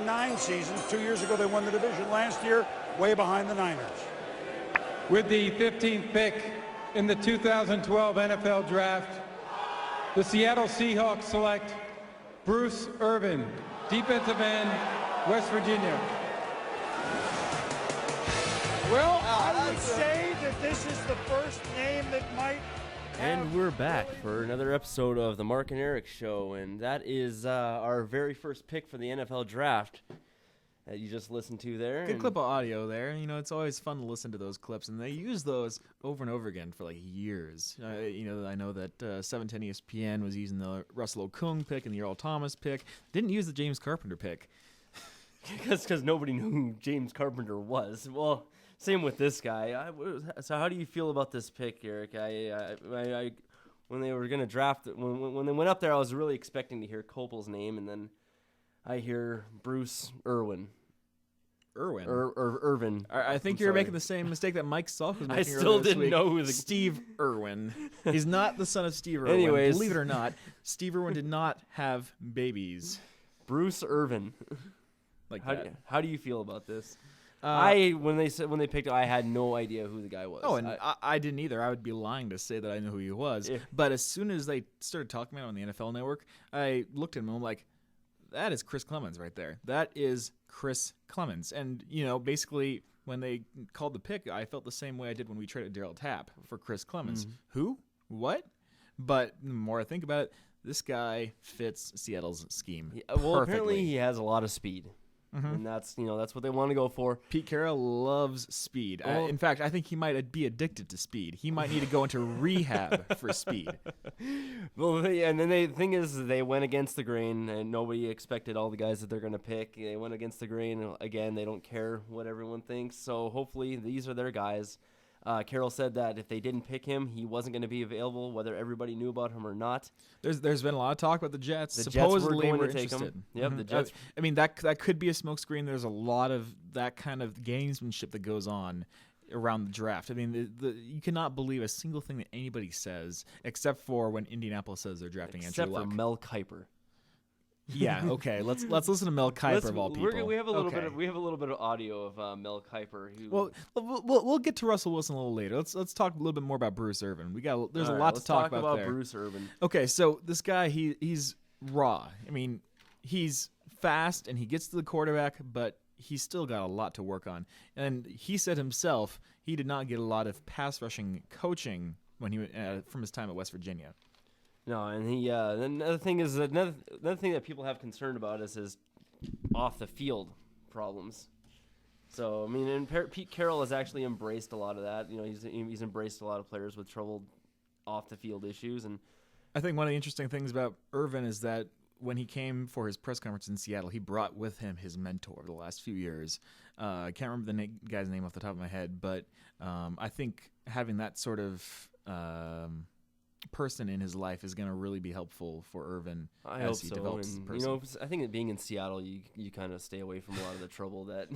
9 seasons. 2 years ago, they won the division. Last year, way behind the Niners. With the 15th pick in the 2012 NFL Draft, the Seattle Seahawks select Bruce Irvin, defensive end, West Virginia. Well, I would say that this is the first name that might have... And we're back for another episode of the Mark and Eric Show, and that is our very first pick for the NFL Draft that you just listened to there. Good clip of audio there. You know, it's always fun to listen to those clips, and they use those over and over again for like years. I know that 710 ESPN was using the Russell Okung pick and the Earl Thomas pick. Didn't use the James Carpenter pick. Because nobody knew who James Carpenter was. Well, same with this guy. So how do you feel about this pick, Eric? I when they were going to draft it, when they went up there, I was really expecting to hear Copel's name, and then I hear Bruce Irvin. Irvin. I think you're making the same mistake that Mike Salk was making. I still didn't know who the... Steve Irwin. He's not the son of Steve Irwin. Anyways. Believe it or not, Steve Irwin did not have babies. Bruce Irvin. Like how do you feel about this? When they picked it, I had no idea who the guy was. Oh, and I didn't either. I would be lying to say that I knew who he was. Yeah. But as soon as they started talking about it on the NFL Network, I looked at him and I'm like, that is Chris Clemens right there. That is Chris Clemens. And, you know, basically when they called the pick, I felt the same way I did when we traded Darryl Tapp for Chris Clemens. Mm-hmm. Who? What? But the more I think about it, this guy fits Seattle's scheme perfectly. Apparently he has a lot of speed. Mm-hmm. And that's what they want to go for. Pete Carroll loves speed. In fact, I think he might be addicted to speed. He might need to go into rehab for speed. Well, and then the thing is, they went against the grain, and nobody expected all the guys that they're going to pick. They went against the grain. Again, they don't care what everyone thinks. So hopefully these are their guys. Carroll said that if they didn't pick him, he wasn't going to be available, whether everybody knew about him or not. There's been a lot of talk about the Jets. Supposedly Jets were going to take him. Yep, Mm-hmm. the Jets. I mean, that could be a smokescreen. There's a lot of that kind of gamesmanship that goes on around the draft. I mean, you cannot believe a single thing that anybody says, except for when Indianapolis says they're drafting Andrew Luck. Except for Mel Kiper. Yeah, okay. Let's listen to Mel Kiper of all people. We have a little bit of audio of Mel Kiper. Well, we'll get to Russell Wilson a little later. Let's talk a little bit more about Bruce Irvin. There's a lot to talk about there. Bruce Irvin. Okay, so this guy he's raw. I mean, he's fast and he gets to the quarterback, but he's still got a lot to work on. And he said himself he did not get a lot of pass rushing coaching when he from his time at West Virginia. No, and another thing that people have concern about is his off the field problems. So I mean, and Pete Carroll has actually embraced a lot of that. You know, he's embraced a lot of players with troubled off the field issues. And I think one of the interesting things about Irvin is that when he came for his press conference in Seattle, he brought with him his mentor over the last few years. I can't remember the guy's name off the top of my head, but I think having that sort of person in his life is going to really be helpful for Irvin as he develops as a person. You know, I think that being in Seattle, you kind of stay away from a lot of the trouble that.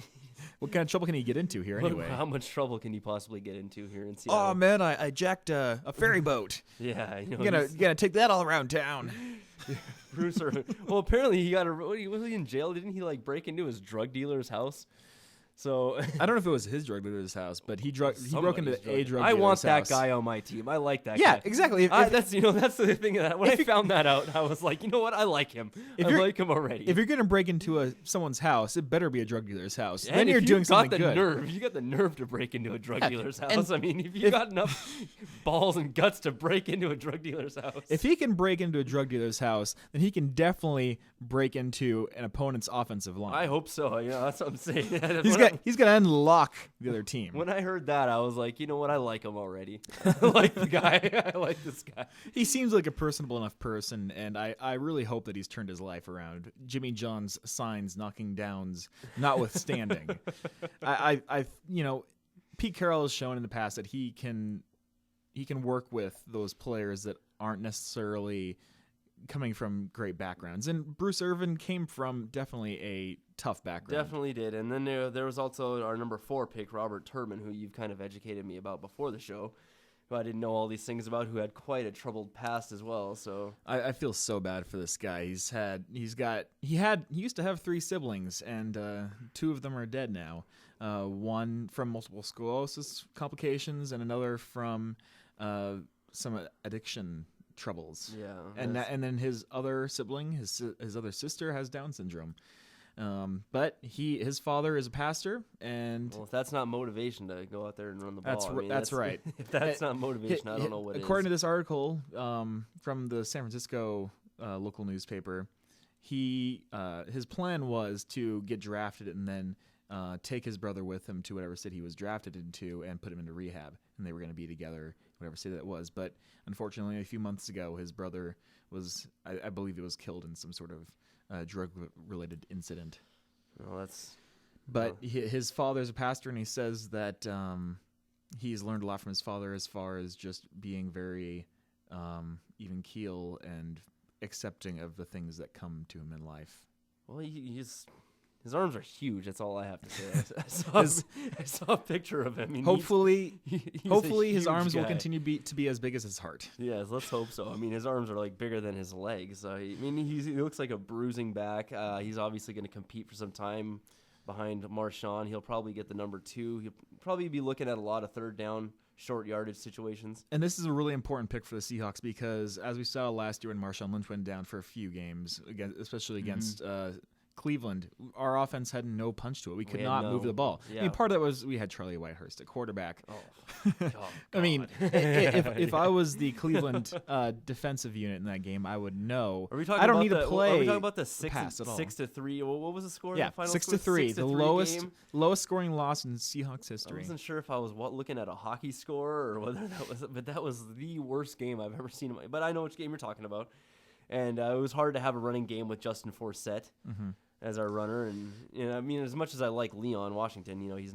What kind of trouble can he get into here anyway? How much trouble can you possibly get into here in Seattle? Oh man, I jacked a ferry boat. Yeah, you know, you gotta take that all around town. Bruce Irvin. Well, apparently was he in jail? Didn't he like break into his drug dealer's house? So I don't know if it was his drug dealer's house, but he broke into a drug dealer's I want that house. guy on my team. I like that guy. Yeah, exactly. That's the thing. When I found that out, I was like, you know what? I like him. I like him already. If you're gonna break into someone's house, it better be a drug dealer's house. And then you're doing something good. You got the nerve to break into a drug dealer's house. I mean, if you got enough balls and guts to break into a drug dealer's house. If he can break into a drug dealer's house, then he can definitely break into an opponent's offensive line. I hope so. Yeah, that's what I'm saying. He's gonna unlock the other team. When I heard that, I was like, you know what? I like him already. I like the guy. I like this guy. He seems like a personable enough person, and I really hope that he's turned his life around. Jimmy John's signs, knocking downs, notwithstanding. Pete Carroll has shown in the past that he can work with those players that aren't necessarily coming from great backgrounds. And Bruce Irvin came from definitely a tough background. Definitely did. And then there was also our number 4 pick, Robert Turbin, who you've kind of educated me about before the show. who I didn't know all these things about, who had quite a troubled past as well. So I feel so bad for this guy. He used to have 3 siblings, and 2 of them are dead now. One from multiple sclerosis complications, and another from some addiction troubles. yeah, And then his other sibling, his other sister, has Down syndrome. But his father is a pastor, and well, if that's not motivation to go out there and run the ball, that's right. If that's not motivation, I don't know what according is. to this article from the San Francisco local newspaper, his plan was to get drafted and then take his brother with him to whatever city he was drafted into and put him into rehab, and they were going to be together, whatever city that was. But unfortunately, a few months ago, his brother was, I believe, he was killed in some sort of drug-related incident. Well, that's. But his father's a pastor, and he says that he's learned a lot from his father as far as just being very even keel and accepting of the things that come to him in life. Well, his arms are huge. That's all I have to say. I saw a picture of him. I mean, hopefully he's his a arms huge will guy. continue to be as big as his heart. Yes, let's hope so. I mean, his arms are like bigger than his legs. He looks like a bruising back. He's obviously going to compete for some time behind Marchand. He'll probably get the number 2. He'll probably be looking at a lot of third down, short yardage situations. And this is a really important pick for the Seahawks because, as we saw last year when Marshawn Lynch went down for a few games, especially against Cleveland, our offense had no punch to it. We could not move the ball. Yeah. I mean, part of that was we had Charlie Whitehurst at quarterback. Oh, God. I mean, if I was the Cleveland defensive unit in that game, I would know. Are we talking I don't about need to play. Are we talking about the pass at all. 6-3? What was the score? Yeah, the final 6-3, score? the 6-3 game? lowest scoring loss in Seahawks I history. wasn't sure if I was looking at a hockey score or whether that was, but that was the worst game I've ever seen. But I know which game you're talking about, and it was hard to have a running game with Justin Forsett as our runner. And I mean, as much as I like Leon Washington, he's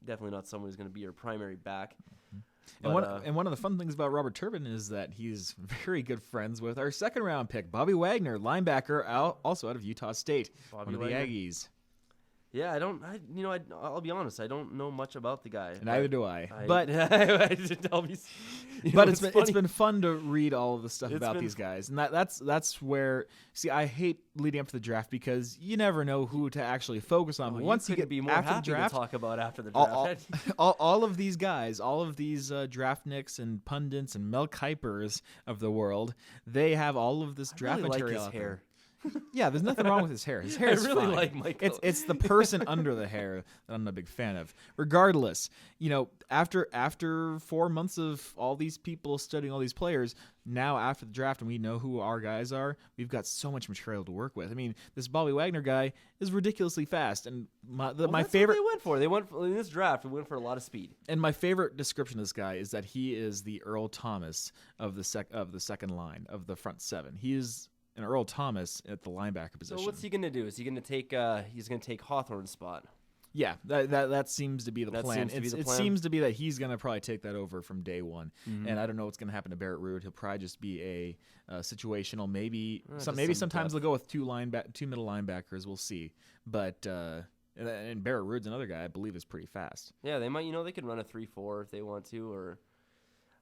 definitely not someone who's going to be your primary back. And one of the fun things about Robert Turbin is that he's very good friends with our second-round pick, Bobby Wagner, linebacker, also out of Utah State, one of the Aggies. Yeah, I'll be honest, I don't know much about the guy. Neither do I. But it's been fun to read all of the stuff about these guys, and that's where I hate leading up to the draft because you never know who to actually focus on. But once you get be more after happy the draft, to talk about after the draft. all of these guys, all of these draftniks and pundits and Mel Kipers of the world, they have all of this draft really material. like his hair. Yeah, there's nothing wrong with his hair. His hair is really fine. like Michael. It's the person under the hair that I'm a big fan of. Regardless, after 4 months of all these people studying all these players, now after the draft and we know who our guys are, we've got so much material to work with. I mean, this Bobby Wagner guy is ridiculously fast, and my favorite what they went for in this draft. We went for a lot of speed. And my favorite description of this guy is that he is the Earl Thomas of the second line of the front 7. He is an Earl Thomas at the linebacker position. So what's he going to do? Is he going to take? He's going to take Hawthorne's spot. Yeah, that seems to be the plan. It seems to be that he's going to probably take that over from day one. And I don't know what's going to happen to Barrett Roode. He'll probably just be a situational. Maybe sometimes they'll go with two middle linebackers. We'll see. But and Barrett Roode's another guy I believe is pretty fast. Yeah, they might. They could run a 3-4 if they want to, or.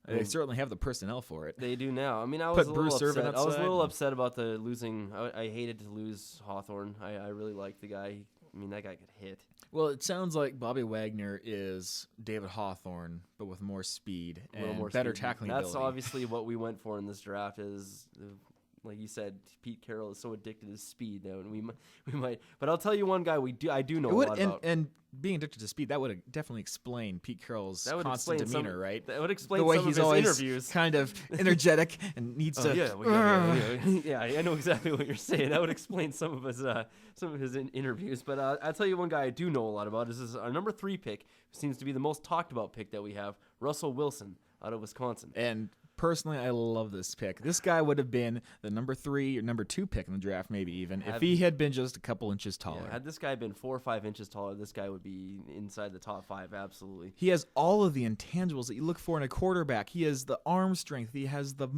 They certainly have the personnel for it. They do now. I mean, I was a little upset. I was a little upset about the losing. I hated to lose Hawthorne. I really liked the guy. That guy could hit. Well, it sounds like Bobby Wagner is David Hawthorne, but with more speed and better tackling ability. That's obviously what we went for in this draft. Is like you said, Pete Carroll is so addicted to speed that we might. But I'll tell you one guy I do know a lot about. And being addicted to speed, that would definitely explain Pete Carroll's constant demeanor, right? That would explain the way some he's of his always interviews. Kind of energetic and needs to. Yeah, I know exactly what you're saying. That would explain some of his interviews. But I'll tell you one guy I do know a lot about. This is our number 3 pick, who seems to be the most talked about pick that we have, Russell Wilson out of Wisconsin. And personally, I love this pick. This guy would have been the number 3 or number 2 pick in the draft, maybe even, if he had been just a couple inches taller. Yeah, had this guy been 4 or 5 inches taller, this guy would be inside the top 5, absolutely. He has all of the intangibles that you look for in a quarterback. He has the arm strength. He has the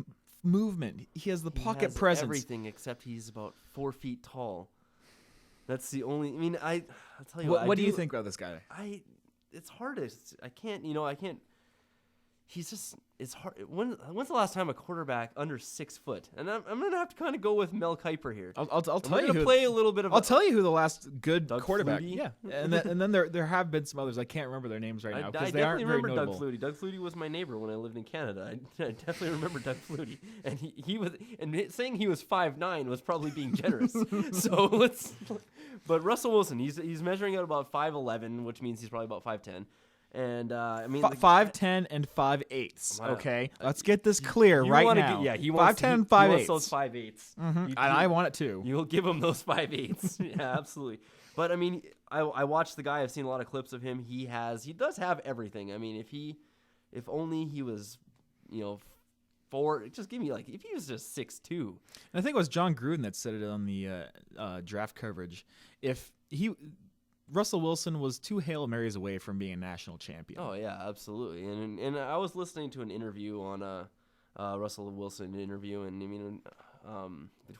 movement. He has the pocket presence. Everything except he's about 4 feet tall. That's the only. I'll tell you what do you think about this guy? It's hard to. I can't. he's just, it's hard. When's the last time a quarterback under 6 foot? And I'm going to have to kind of go with Mel Kiper here. I'll tell you who. Play a little bit of. I'll tell you who the last good Doug quarterback. Flutie? Yeah, and then there have been some others. I can't remember their names right now because they aren't very notable. Doug Flutie. Doug Flutie was my neighbor when I lived in Canada. I definitely remember Doug Flutie, and he was, and saying he was 5'9" was probably being generous. So let's. But Russell Wilson, he's measuring out about 5'11", which means he's probably about 5'10". And I mean, 5'10" and 5'8". Okay, let's get this clear right now. He wants 5'10" and 5'8". He wants those 5'8". And I want it too. You'll give him those 5'8". Yeah, absolutely. But I mean, I watched the guy. I've seen a lot of clips of him. He does have everything. I mean, if only he was, just give me if he was just 6'2". And I think it was John Gruden that said it on the draft coverage. If Russell Wilson was 2 Hail Marys away from being a national champion. Oh yeah, absolutely. And I was listening to an interview on Russell Wilson interview, and I mean,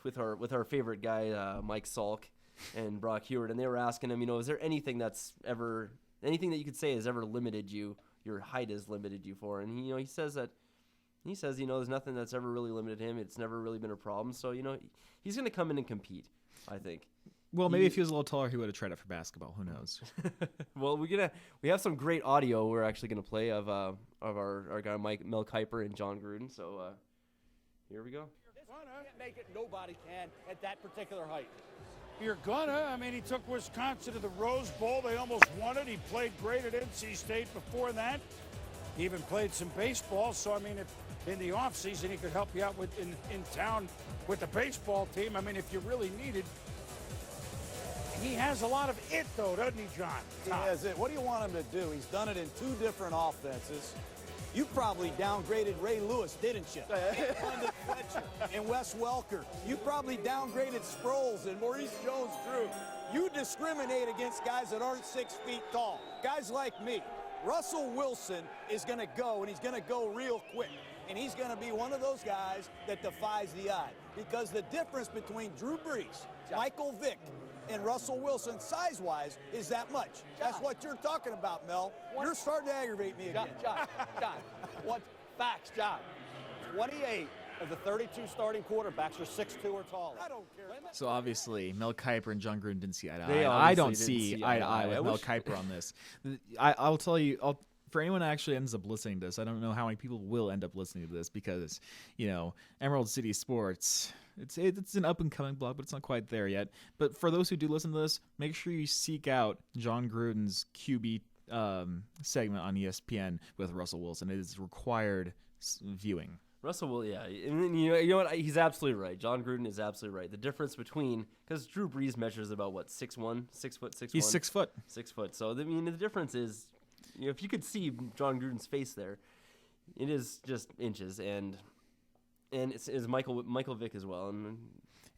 with our favorite guy Mike Salk and Brock Heward, and they were asking him, is there anything that you could say has ever limited you? Your height has limited you for, and he says there's nothing that's ever really limited him. It's never really been a problem. So he's going to come in and compete, I think. Well, maybe if he was a little taller, he would have tried out for basketball. Who knows? Well, we have some great audio we're actually gonna play of our guy Mel Kiper and John Gruden. So here we go. Can't make it. Nobody can at that particular height. You're gonna. I mean, he took Wisconsin to the Rose Bowl. They almost won it. He played great at NC State before that. He even played some baseball. So I mean, if in the off season he could help you out in town with the baseball team. I mean, if you really needed. He has a lot of it, though, doesn't he, John? He has it. What do you want him to do? He's done it in 2 different offenses. You probably downgraded Ray Lewis, didn't you? London Fletcher and Wes Welker. You probably downgraded Sproles and Maurice Jones-Drew. You discriminate against guys that aren't 6 feet tall. Guys like me. Russell Wilson is going to go, and he's going to go real quick. And he's going to be one of those guys that defies the odd. Because the difference between Drew Brees, Michael Vick, and Russell Wilson, size-wise, is that much. That's what you're talking about, Mel. You're starting to aggravate me again. John, what facts, John? 28 of the 32 starting quarterbacks are 6'2" or taller. I don't care. So obviously, Mel Kiper and John Gruden didn't see eye to They eye. I don't obviously didn't see see eye to eye with Mel wish- Kiper on this. I'll tell you, for anyone that actually ends up listening to this, I don't know how many people will end up listening to this because, Emerald City Sports, it's an up-and-coming blog, but it's not quite there yet. But for those who do listen to this, make sure you seek out John Gruden's QB segment on ESPN with Russell Wilson. It is required viewing. Russell will, yeah. And you know what? He's absolutely right. John Gruden is absolutely right. The difference between, because Drew Brees measures about, 6'1", 6 foot, 6'1"? He's 6 foot. 6 foot. So, I mean, the difference is, if you could see John Gruden's face there, it is just inches, and it's Michael Vick as well.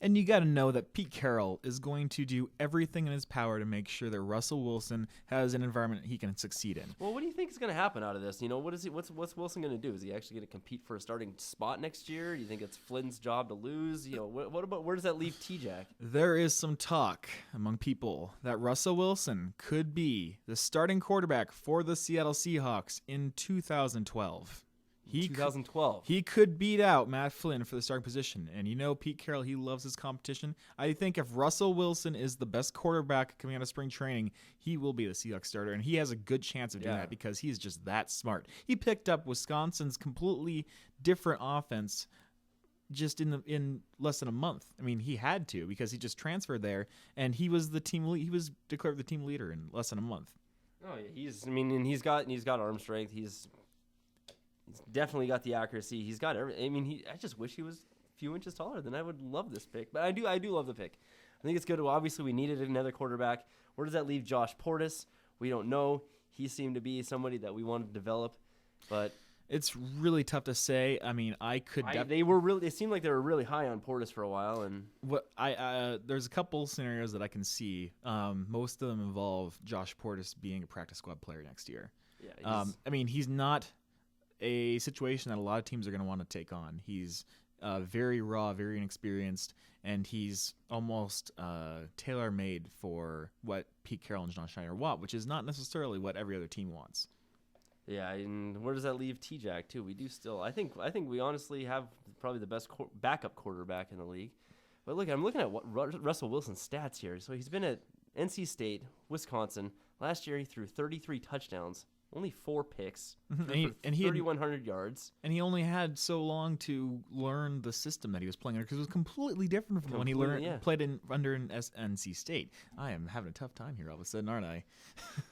And you got to know that Pete Carroll is going to do everything in his power to make sure that Russell Wilson has an environment he can succeed in. Well, what do you think is going to happen out of this? What's Wilson going to do? Is he actually going to compete for a starting spot next year? Do you think it's Flynn's job to lose? What about, where does that leave T-Jack? There is some talk among people that Russell Wilson could be the starting quarterback for the Seattle Seahawks in 2012. 2012. He could beat out Matt Flynn for the starting position. And Pete Carroll, he loves his competition. I think if Russell Wilson is the best quarterback coming out of spring training, he will be the Seahawks starter. And he has a good chance of doing that because he's just that smart. He picked up Wisconsin's completely different offense just in less than a month. I mean, he had to because he just transferred there, and he was he was declared the team leader in less than a month. Oh yeah, he's got arm strength. He's definitely got the accuracy. He's got everything. I mean, I just wish he was a few inches taller. Then I would love this pick. But I do love the pick. I think it's good. Well, obviously, we needed another quarterback. Where does that leave Josh Portis? We don't know. He seemed to be somebody that we wanted to develop, but it's really tough to say. I mean, They seemed like they were really high on Portis for a while, and there's a couple scenarios that I can see. Most of them involve Josh Portis being a practice squad player next year. Yeah. He's not a situation that a lot of teams are going to want to take on. He's very raw, very inexperienced, and he's almost tailor-made for what Pete Carroll and John Schneider want, which is not necessarily what every other team wants. Yeah, and where does that leave T-Jack too? We do still. I think we honestly have probably the best backup quarterback in the league. But look, I'm looking at what Russell Wilson's stats here. So he's been at NC State, Wisconsin. Last year he threw 33 touchdowns, only 4 picks, and he 3,100 yards. And he only had so long to learn the system that he was playing under because it was completely different from when he played under an NC State. I am having a tough time here all of a sudden, aren't I?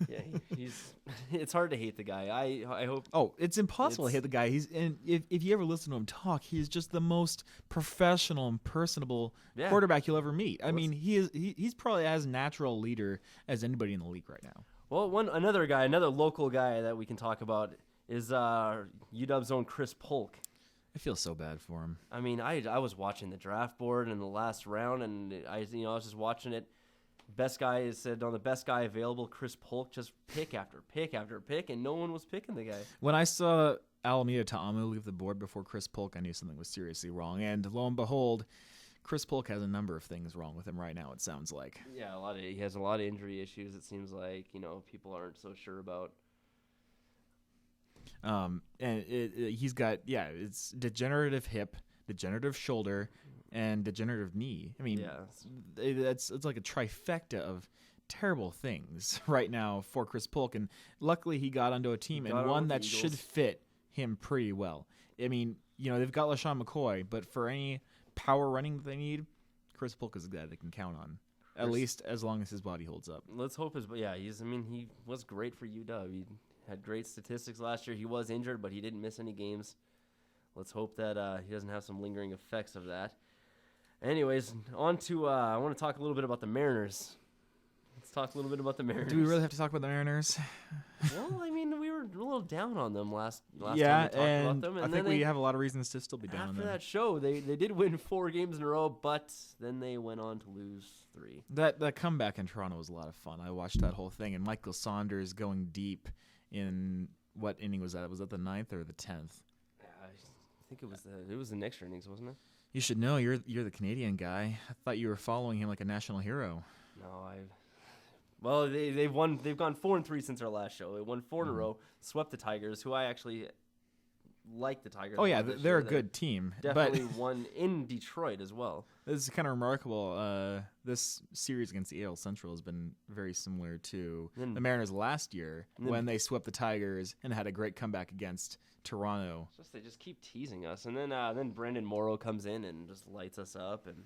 Yeah, he's. It's hard to hate the guy. I hope. Oh, it's impossible to hate the guy. If you ever listen to him talk, he is just the most professional and personable quarterback you'll ever meet. I mean, he's probably as natural a leader as anybody in the league right now. Well, another local guy that we can talk about is UW's own Chris Polk. I feel so bad for him. I mean, I was watching the draft board in the last round, and I was just watching it. Best guy said on the best guy available, Chris Polk, just pick after pick after pick, and no one was picking the guy. When I saw Alameda Ta'amu leave the board before Chris Polk, I knew something was seriously wrong. And lo and behold, Chris Polk has a number of things wrong with him right now, it sounds like. Yeah, he has a lot of injury issues, it seems like, people aren't so sure about. And he's got, it's degenerative hip, degenerative shoulder, and degenerative knee. I mean, it's like a trifecta of terrible things right now for Chris Polk. And luckily he got onto a team and one that should fit him pretty well. I mean, they've got LaShawn McCoy, but for any power running that they need, Chris Polk is a guy they can count on, at least as long as his body holds up. Let's hope he was great for UW. He had great statistics last year. He was injured, but he didn't miss any games. Let's hope that he doesn't have some lingering effects of that. Anyways, on to I want to talk a little bit about the Mariners. Let's talk a little bit about the Mariners. Do we really have to talk about the Mariners? Well, I mean, we were a little down on them last time we talked and about them. And I think we have a lot of reasons to still be down on them. After that show, they did win 4 games in a row, but then they went on to lose 3. That comeback in Toronto was a lot of fun. I watched that whole thing, and Michael Saunders going deep in what inning was that? Was that the 9th or the 10th? I think it was the next innings, wasn't it? You should know. You're the Canadian guy. I thought you were following him like a national hero. No, Well, they've gone 4-3 since our last show. They won 4 in a row, swept the Tigers, who I actually like the Tigers. Oh yeah, they're a good team. Definitely won in Detroit as well. This is kind of remarkable. This series against the AL Central has been very similar to the Mariners last year when they swept the Tigers and had a great comeback against Toronto. They just keep teasing us, and then Brandon Morrow comes in and just lights us up. And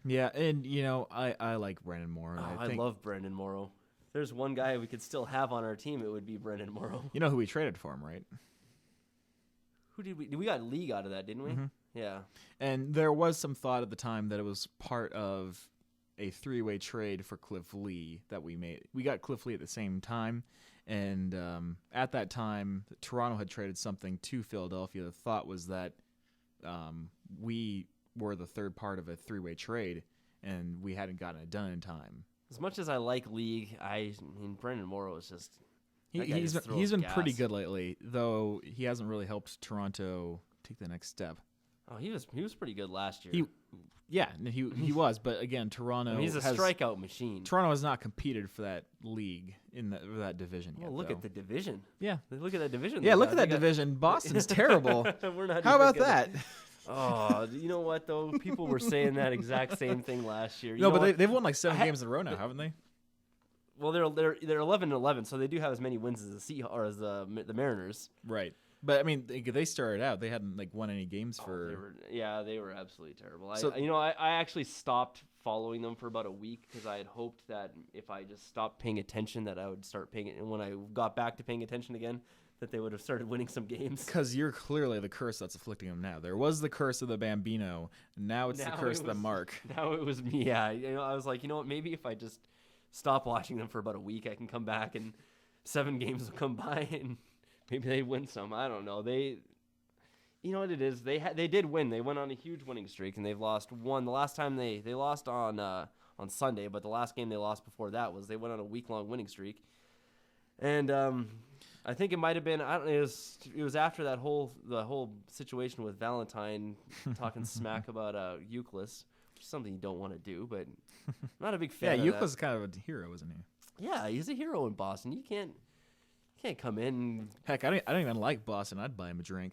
yeah, and I like Brandon Morrow. I love Brandon Morrow. If there's one guy we could still have on our team, it would be Brandon Morrow. You know who we traded for him, right? Who did we got League out of that, didn't we? Mm-hmm. Yeah. And there was some thought at the time that it was part of a 3-way trade for Cliff Lee that we made. We got Cliff Lee at the same time, and at that time, Toronto had traded something to Philadelphia. The thought was that we were the third part of a 3-way trade, and we hadn't gotten it done in time. As much as I like League, I mean Brandon Morrow is just he's been pretty good lately, though he hasn't really helped Toronto take the next step. Oh, he was pretty good last year. He was, but again, Toronto. He's a strikeout machine. Toronto has not competed for that league in that division yet. Look at the division. Yeah, look at that division. Yeah, look at that division. Boston's terrible. We're not. How about that? Oh, you know what though? People were saying that exact same thing last year. They've won like 7 games in a row now, haven't they? Well, they're 11-11, so they do have as many wins as the Mariners. Right. But I mean, they started out. They hadn't won any games for. They were absolutely terrible. I actually stopped following them for about a week because I had hoped that if I just stopped paying attention, that I would start paying it. And when I got back to paying attention again, that they would have started winning some games. Because you're clearly the curse that's afflicting them now. There was the curse of the Bambino. Now it's the curse of the Mark. Now it was me. Yeah, I was like, what? Maybe if I just stop watching them for about a week, I can come back and 7 games will come by and. Maybe they win some. I don't know. You know what it is? They did win. They went on a huge winning streak, and they've lost one. The last time they lost on Sunday, but the last game they lost before that was they went on a week-long winning streak. And I think it might have been. I don't know. It was after the whole situation with Valentine talking smack about Euclid, which is something you don't want to do, but I'm not a big fan. Yeah, Euclid's kind of a hero, isn't he? Yeah, he's a hero in Boston. You can't Can't come in. Heck, I don't even like Boston. I'd buy him a drink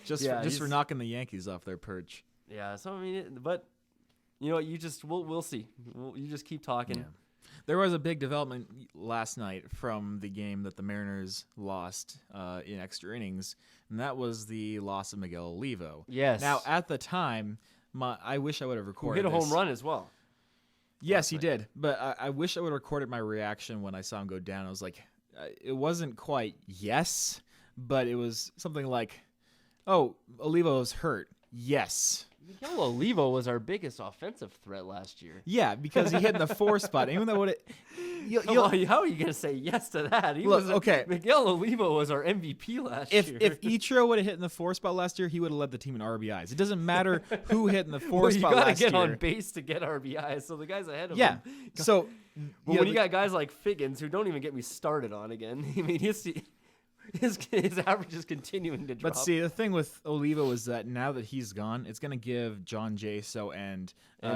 just for knocking the Yankees off their perch. Yeah. So I mean, but you know, we'll see. You just keep talking. Yeah. There was a big development last night from the game that the Mariners lost in extra innings, and that was the loss of Miguel Olivo. Yes. Now, at the time, I wish I would have Who recorded hit a home this. run as well. Yes, he did. But I wish I would have recorded my reaction when I saw him go down. I was like, it wasn't quite yes, but it was something like, oh, Olivo's hurt. Yes. Miguel Olivo was our biggest offensive threat last year. Yeah, because he hit in the 4 spot. Even though How are you going to say yes to that? Okay. Miguel Olivo was our MVP last year. If Ichiro would have hit in the 4 spot last year, he would have led the team in RBIs. It doesn't matter who hit in the 4 spot you last gotta year. get on base to get RBIs, so the guys ahead of Yeah. him. So, But when you got guys like Figgins, who don't even get me started on again, I mean, his average is continuing to drop. But see, the thing with Olivo is that now that he's gone, it's going to give John Jaso and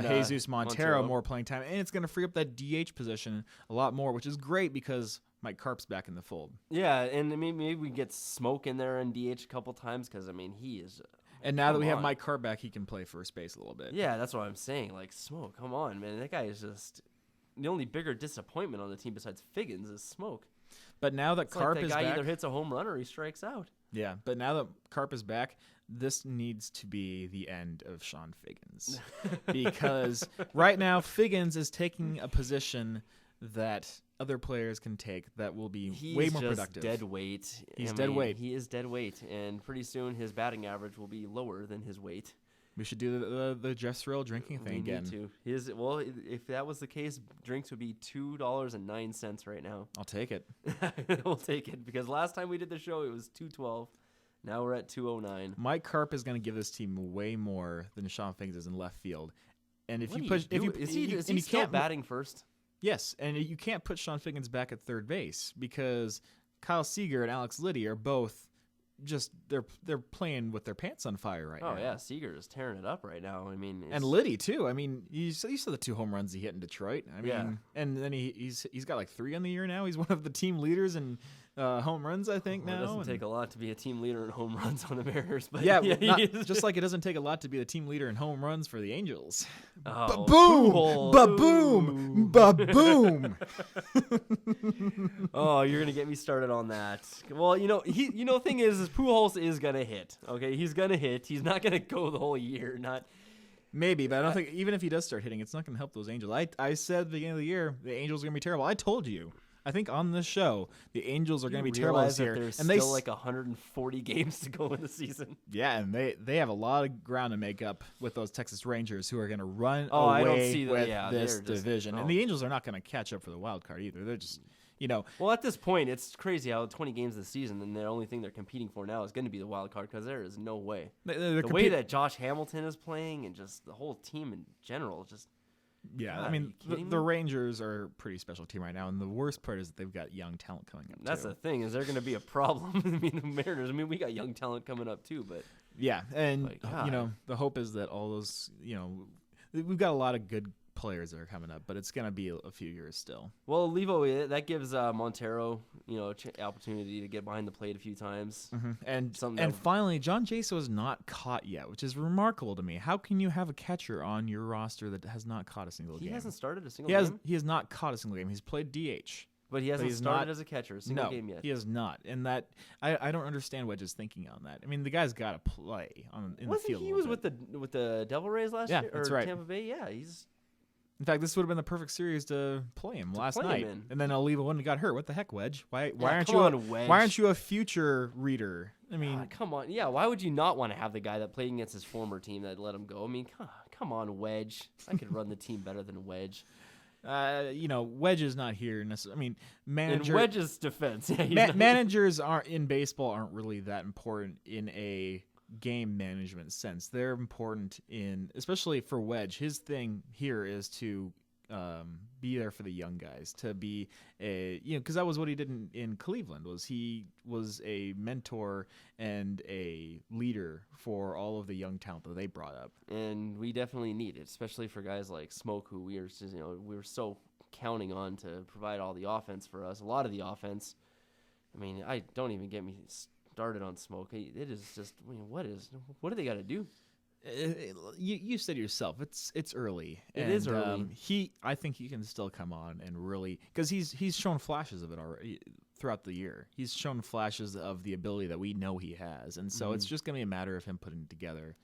Jesus Montero more playing time, and it's going to free up that DH position a lot more, which is great because Mike Carp's back in the fold. Yeah, and maybe we get Smoke in there and DH a couple times because, I mean, he is... And now that we have Mike Carp back, he can play first base a little bit. Yeah, that's what I'm saying. Like, Smoke, come on, man. That guy is just... The only bigger disappointment on the team besides Figgins is Smoke. But now that It's Carp like is that guy back, either hits a home run or he strikes out. yeah. But now that Carp is back, this needs to be the end of Sean Figgins, because right now Figgins is taking a position that other players can take that will be way more productive. He's dead weight. He's dead weight. He is dead weight, and pretty soon his batting average will be lower than his weight. We should do the Jeff Thrill drinking thing again. Need to. If that was the case, drinks would be $2.09 right now. I'll take it. We'll take it because last time we did the show it was $2.12. Now we're at $2.09. Mike Carp is going to give this team way more than Sean Figgins is in left field. And if What you do push, if you is and he you still can't batting first? Yes, and you can't put Sean Figgins back at third base because Kyle Seager and Alex Liddy are both just they're playing with their pants on fire right now. Oh yeah, Seager is tearing it up right now. I mean, and Liddy too. I mean, you saw the 2 home runs he hit in Detroit. I mean, Yeah. and then he's got like 3 on the year now. He's one of the team leaders in home runs, I think. Well, now it doesn't take a lot to be a team leader in home runs on the Mariners, but yeah, he is. just like it doesn't take a lot to be the team leader in home runs for the Angels. Oh, Ba-boom! Ba-boom! Ba-boom! Oh, you're gonna get me started on that. Well, the thing is Pujols is gonna hit. Okay, he's gonna hit. He's not gonna go the whole year. Not Maybe, but I don't think even if he does start hitting, it's not going to help those Angels. I said at the beginning of the year the Angels are going to be terrible. I told you. I think on this show the Angels are going to be terrible this year, there's and still like 140 games to go in the season. Yeah, and they have a lot of ground to make up with those Texas Rangers who are going to run I don't away see that. with Yeah, this they're just- division. oh. And the Angels are not going to catch up for the wild card either. They're just, Well, at this point, it's crazy how 20 games this season, and the only thing they're competing for now is going to be the wild card because there is no way. they're The way that Josh Hamilton is playing and just the whole team in general, just yeah, God, I are mean you kidding the me? Rangers are a pretty special team right now, and the worst part is that they've got young talent coming up. that's too. the thing. Is there going to be a problem? I mean, the Mariners. I mean, we got young talent coming up too, but Yeah, and Like, God. the hope is that all those, we've got a lot of good players that are coming up, but it's going to be a few years still. well, Olivo that gives Montero, opportunity to get behind the plate a few times. And Something and that- finally, John Jaso is not caught yet, which is remarkable to me. How can you have a catcher on your roster that has not caught a single He game? hasn't started a single He has game, he has not caught a single game. He's played DH. but he hasn't he's started not- as a catcher a single No, game yet. he has not. And that I don't understand Wedge's thinking on that. I mean, the guy's got to play in the Wasn't field. he a was little bit. with the Devil Rays last Yeah, year that's or right. Tampa Bay? Yeah, he's In fact, this would have been the perfect series to play him last play him night. in. And then Oliva wouldn't have got hurt. What the heck, Wedge? Why Yeah, aren't come you on, Wedge. why aren't you a future reader? I mean, come on. Yeah, why would you not want to have the guy that played against his former team that let him go? I mean, come on, Wedge. I could run the team better than Wedge. Wedge is not here. I mean, manager In Wedge's defense, yeah, he's not- managers aren't really that important in a game management sense. They're important especially for Wedge. His thing here is to be there for the young guys, to be because that was what he did in Cleveland. He was a mentor and a leader for all of the young talent that they brought up. and we definitely need it, especially for guys like Smoke, who we were so counting on to provide all the offense for us, a lot of the offense. I mean, I don't even get me started on Smoke. It is just, I mean, what do they got to do? You said yourself, it's early. It is early. I think he can still come on and really, because he's shown flashes of it already throughout the year. He's shown flashes of the ability that we know he has, and so it's just gonna be a matter of him putting it together.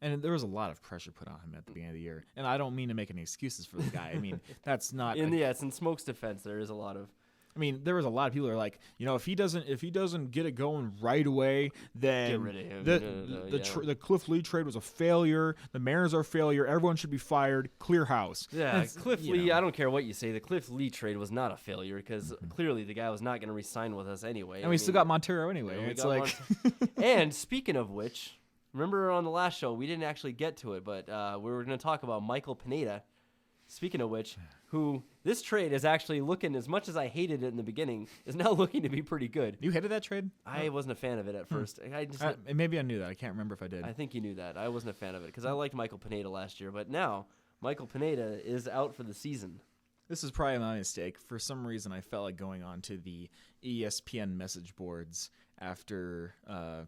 And there was a lot of pressure put on him at the beginning of the year, and I don't mean to make any excuses for the guy. I mean, that's not in Smoke's defense, there is a lot of. I mean, there was a lot of people who are like, if he doesn't get it going right away, then get rid of him. The Cliff Lee trade was a failure. The Mariners are a failure. Everyone should be fired. Clear house. Yeah, Cliff Lee. I don't care what you say. The Cliff Lee trade was not a failure because clearly the guy was not going to re-sign with us anyway. And we still got Montero anyway. It's like. And speaking of which, remember on the last show we didn't actually get to it, but we were going to talk about Michael Pineda. Speaking of which, who this trade is actually looking, as much as I hated it in the beginning, is now looking to be pretty good. You hated that trade? I wasn't a fan of it at first. Maybe I knew that. I can't remember if I did. I think you knew that. I wasn't a fan of it because I liked Michael Pineda last year. But now, Michael Pineda is out for the season. This is probably my mistake. For some reason, I felt like going on to the ESPN message boards after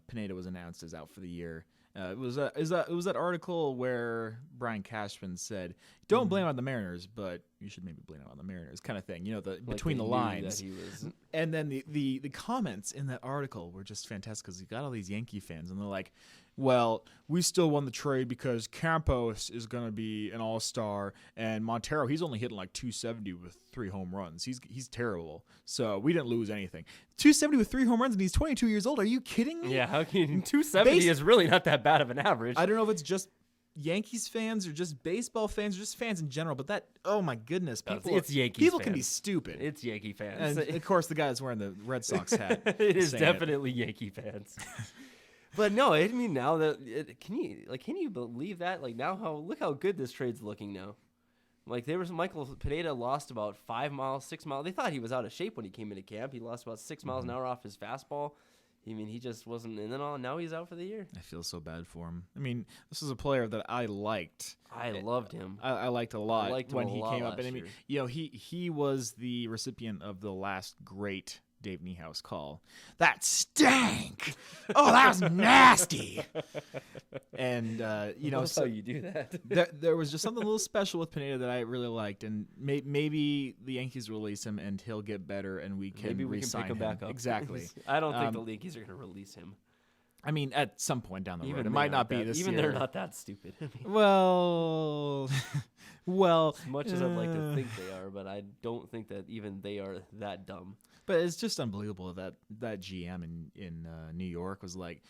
Pineda was announced as out for the year. It was that article where Brian Cashman said, "Don't blame it on the Mariners, but you should maybe blame it on the Mariners," kind of thing. Between the lines. And then the comments in that article were just fantastic because you got all these Yankee fans, and they're like, "Well, we still won the trade because Campos is going to be an all-star, and Montero, he's only hitting like 270 with 3 home runs. He's terrible, so we didn't lose anything. 270 with 3 home runs, and he's 22 years old. Are you kidding me? Yeah, how can 270 is really not that bad of an average. I don't know if it's just Yankees fans or just baseball fans or just fans in general, but oh my goodness, it's Yankees people fans. Can be stupid. It's Yankee fans. And of course, the guy that's wearing the Red Sox hat. It is definitely Yankee fans. But no, I mean, now that can you believe that? Like now, look how good this trade's looking now. Like Michael Pineda lost about 5 miles, 6 miles. They thought he was out of shape when he came into camp. He lost about 6 miles an hour off his fastball. I mean, he just wasn't. And then now he's out for the year. I feel so bad for him. I mean, this is a player that I liked. I loved him. I liked a lot when he came up. And I mean, he was the recipient of the last great Dave Niehaus call. That stank. Oh, that was nasty. And that's how you do that. There was just something a little special with Pineda that I really liked, and maybe the Yankees release him and he'll get better, and we can re-sign pick him back up. Exactly. I don't think the Yankees are going to release him. I mean, at some point down the road, it might not be this year. Even they're not that stupid. Well, as much as I'd like to think they are, but I don't think that even they are that dumb. But it's just unbelievable that GM in New York was like,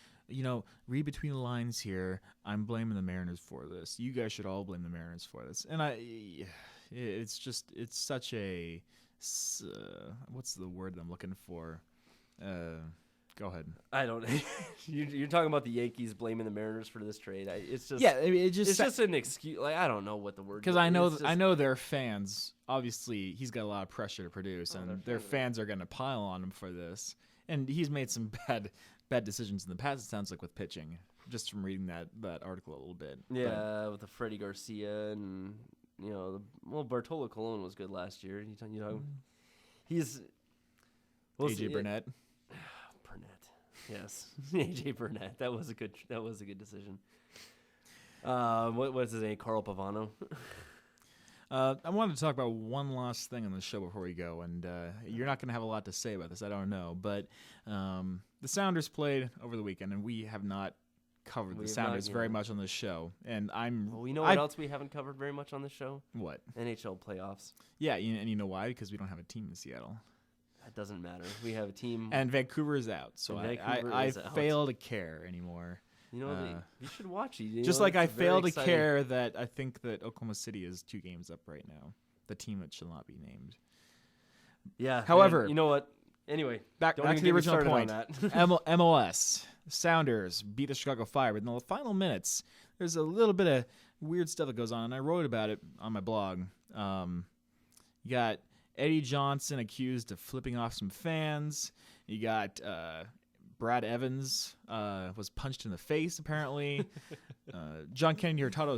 read between the lines here. I'm blaming the Mariners for this. You guys should all blame the Mariners for this. And it's such a what's the word that I'm looking for? Go ahead. I don't. You're talking about the Yankees blaming the Mariners for this trade. It's just it's just an excuse. Like I don't know what the word. Because I know their fans. Obviously, he's got a lot of pressure to produce, and their fans are going to pile on him for this. And he's made some bad decisions in the past. It sounds like with pitching, just from reading that article a little bit. Yeah, with the Freddie Garcia and Bartolo Colon was good last year. He's AJ Burnett. Yes, AJ Burnett. That was a good decision. What's his name? Carl Pavano. I wanted to talk about one last thing on the show before we go, and you're not going to have a lot to say about this. I don't know, but the Sounders played over the weekend, and we have not covered the Sounders very much on this show. And what else we haven't covered very much on the show? What? NHL playoffs. Yeah, and you know why? Because we don't have a team in Seattle. That doesn't matter. We have a team. And Vancouver is out, so I fail to care anymore. You should watch it. Just like I fail to care that I think that Oklahoma City is 2 games up right now. The team that shall not be named. Yeah. However, you know what? Anyway, back to the original point. MLS Sounders beat the Chicago Fire, but in the final minutes, there's a little bit of weird stuff that goes on, and I wrote about it on my blog. You got Eddie Johnson accused of flipping off some fans. You got Brad Evans was punched in the face, apparently. John Kennedy Hurtado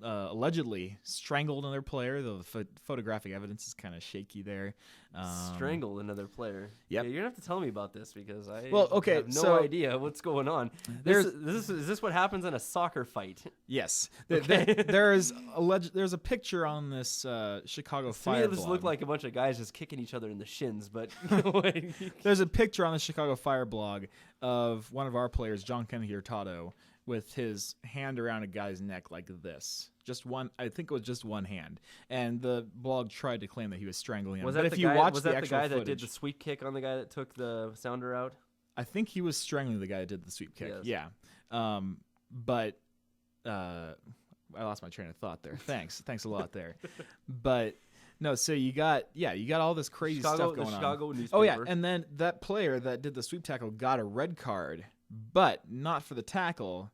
allegedly strangled another player, though the photographic evidence is kind of shaky there. Strangled another player. Yep. Yeah, you're going to have to tell me about this because I okay, have no idea what's going on. Is this what happens in a soccer fight? Yes. Okay. There's a picture on this Chicago Fire To me, it blog. just looked like a bunch of guys just kicking each other in the shins, but There's a picture on the Chicago Fire blog of one of our players, John Kennedy Hurtado, with his hand around a guy's neck like this. Just one, I think it was just one hand. And the blog tried to claim that he was strangling him. was but that if the you guy, watch was the that the actual guy that footage, did the sweep kick on the guy that took the sounder out? I think he was strangling the guy that did the sweep kick. Yes. Yeah. But I lost my train of thought there. Thanks a lot there. But no, so you got all this crazy stuff going on. Chicago newspaper. Oh yeah, and then that player that did the sweep tackle got a red card, but not for the tackle,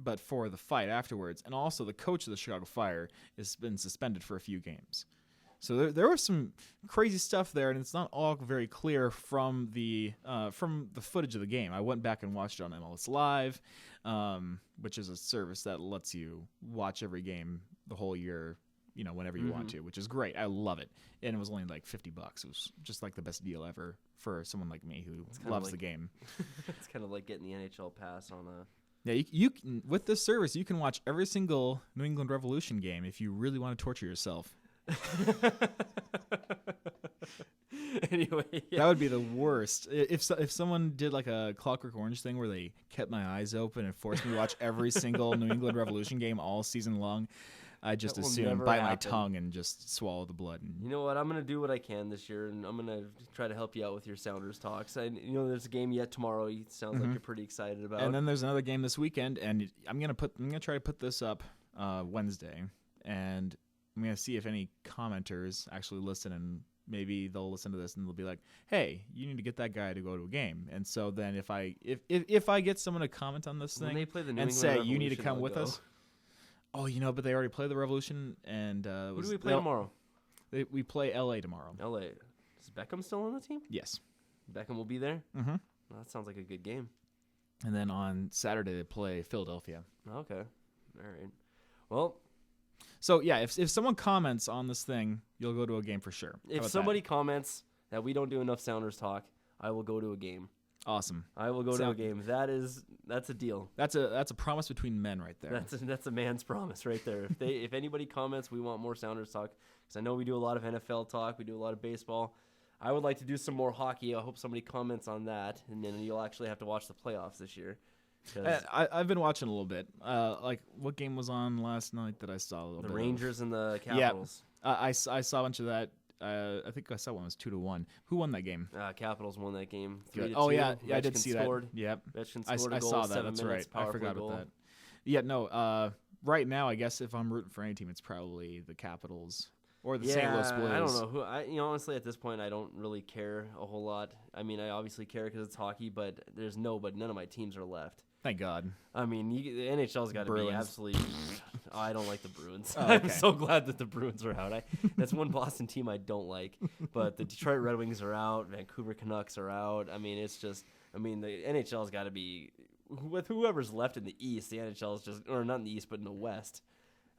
but for the fight afterwards. And also the coach of the Chicago Fire has been suspended for a few games. So there was some crazy stuff there, and it's not all very clear from the footage of the game. I went back and watched it on MLS Live, which is a service that lets you watch every game the whole year, whenever you want to, which is great. I love it. And it was only like $50. It was just like the best deal ever for someone like me who loves the game. It's kind of like getting the NHL pass on a... Yeah, you can, with this service, you can watch every single New England Revolution game if you really want to torture yourself. Anyway, yeah. That would be the worst. If someone did like a Clockwork Orange thing where they kept my eyes open and forced me to watch every single New England Revolution game all season long, I'd just as soon bite my tongue and just swallow the blood. You know what? I'm going to do what I can this year, and I'm going to try to help you out with your Sounders talks. There's a game yet tomorrow. It sounds like you're pretty excited about. And then there's another game this weekend, and I'm gonna try to put this up Wednesday, and I'm gonna see if any commenters actually listen, and maybe they'll listen to this and they'll be like, "Hey, you need to get that guy to go to a game." And so then if I get someone to comment on this When thing they play the New and England say you need to Revolution, come I'll with go. us, but they already played the Revolution, and Who do we play tomorrow? We play LA tomorrow. LA. Is Beckham still on the team? Yes. Beckham will be there? Mm-hmm. Well, that sounds like a good game. And then on Saturday they play Philadelphia. Okay. All right. Well, so yeah, if someone comments on this thing, you'll go to a game for sure. How if about somebody comments that we don't do enough Sounders talk, I will go to a game. that? Awesome. I will go to a game. That's a deal. That's a promise between men right there. That's a man's promise right there. If anybody comments, we want more Sounders talk, because I know we do a lot of NFL talk, we do a lot of baseball. I would like to do some more hockey. I hope somebody comments on that, and then you'll actually have to watch the playoffs this year. I've been watching a little bit. Like what game was on last night that I saw a little bit? The Rangers and the Yeah, Capitals. I saw a bunch of that. I think I saw one was 2-1. Who won that game? Capitals won that game. Good. 3-2. Oh yeah, I did Ovechkin see scored. that. Yep, Ovechkin I scored a goal. saw that. 7 That's minutes, right. I power forgot play about goal. that. Yeah, no. Right now, I guess if I'm rooting for any team, it's probably the Capitals or the St. Louis Blues. I don't know who. Honestly, at this point, I don't really care a whole lot. I mean, I obviously care because it's hockey, but none of my teams are left. Thank God. I mean, the NHL's got to be Bruins. absolutely. I don't like the Bruins. Oh, okay. I'm so glad that the Bruins are out. That's one Boston team I don't like. But the Detroit Red Wings are out. Vancouver Canucks are out. I mean, it's just. I mean, the NHL's got to be with whoever's left in the East. The NHL's just, or not in the East, but in the West.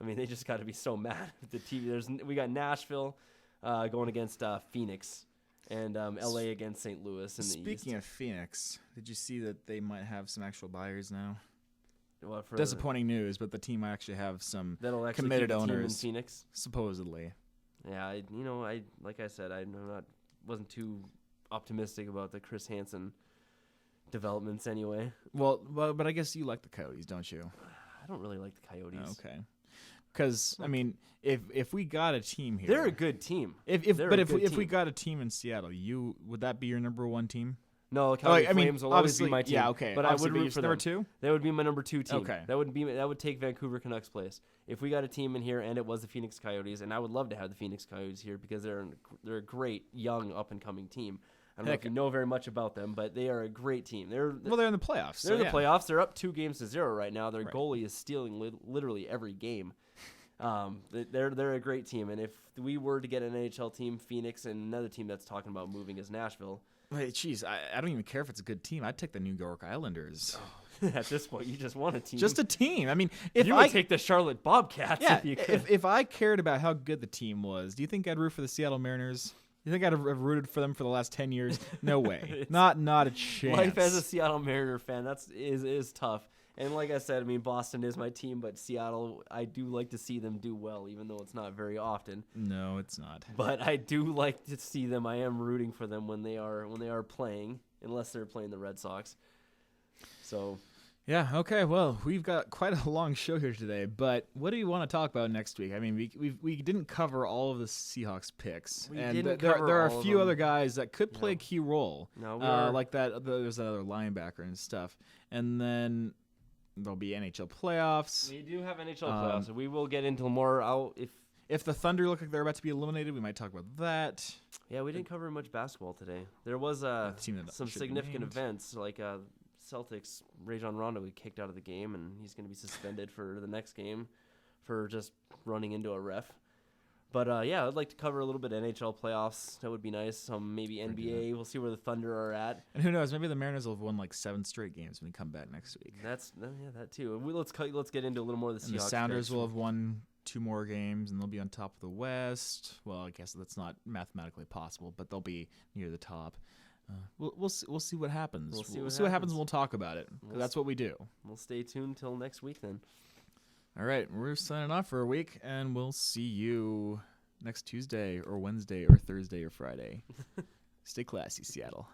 I mean, they just got to be so mad at the team. We got Nashville going against Phoenix. And LA against St. Louis in the East. Speaking of Phoenix, did you see that they might have some actual buyers now? Well, Disappointing news, but the team might actually have some that'll actually committed keep the team in owners, Phoenix. supposedly. Yeah, I like I said, wasn't too optimistic about the Chris Hansen developments anyway. Well, but I guess you like the Coyotes, don't you? I don't really like the Coyotes. Okay. Because I mean, if we got a team here, They're a good team. If we got a team in Seattle, would that be your number one team? No, Calgary Flames will always be obviously, my team. yeah, okay. But I would Obviously, root for number them. two? That would be my number 2 team. Okay. That would take Vancouver Canucks place if we got a team in here and it was the Phoenix Coyotes, and I would love to have the Phoenix Coyotes here because they're a great young up and coming team. I don't know if you know very much about them, but they are a great team. They're in the playoffs. They're in the playoffs. They're up 2-0 right now. Their Right. goalie is stealing literally every game. They're a great team, and if we were to get an NHL team, Phoenix, and another team that's talking about moving is Nashville. Wait, jeez, I don't even care if it's a good team. I'd take the New York Islanders. At this point, you just want a team. Just a team. I mean, if you would take the Charlotte Bobcats yeah, if you could. if I cared about how good the team was, do you think I'd root for the Seattle Mariners? You think I'd have rooted for them for the last 10 years? No way. Not a chance. Life as a Seattle Mariner fan, is tough. And like I said, I mean, Boston is my team, but Seattle, I do like to see them do well, even though it's not very often. No, it's not. But I do like to see them. I am rooting for them when they are playing, unless they're playing the Red Sox. So, yeah, okay. Well, we've got quite a long show here today, but what do you want to talk about next week? I mean, we didn't cover all of the Seahawks picks, there are a few other guys that could play a key role. No, like that. There's another linebacker and stuff, and then there'll be NHL playoffs. We do have NHL playoffs, so we will get into more. If the Thunder look like they're about to be eliminated, we might talk about that. Yeah, we didn't cover much basketball today. There was some significant events, like Celtics, Rajon Rondo got kicked out of the game, and he's going to be suspended for the next game for just running into a ref. But, yeah, I'd like to cover a little bit of NHL playoffs. That would be nice. Maybe NBA. We'll see where the Thunder are at. And who knows? Maybe the Mariners will have won like 7 straight games when we come back next week. That too. Let's get into a little more of the Seahawks. And the Sounders will have won 2 more games, and they'll be on top of the West. Well, I guess that's not mathematically possible, but they'll be near the top. We'll see what happens. We'll see what happens, and we'll talk about it. That's what we do. We'll stay tuned till next week then. All right, we're signing off for a week, and we'll see you next Tuesday or Wednesday or Thursday or Friday. Stay classy, Seattle.